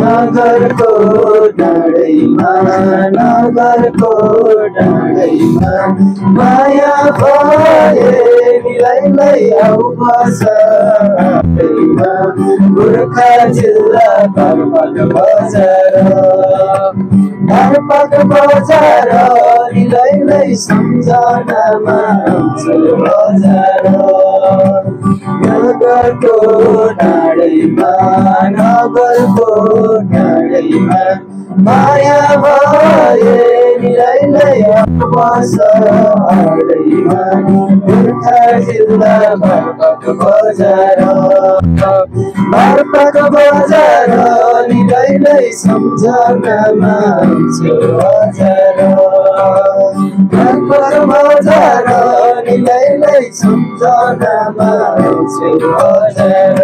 नगरको डाँडैमा नगरको डाँडैमा माया भए मिलाइलाई आऊ बसैमा गोर्खा जिल्ला घरपाक बजार मिलाइलाई सम्झनामा अञ्चल बजार नगरको डाँडैमा नगरको डाँडैमा माया भए मिलाइलाई बसैमा गोर्खा जिल्ला घरपाक बजार मिलाइलाई सम्झनामा अञ्चल बजार बजार मिलाइलाई सम्झनामा अञ्चल बजार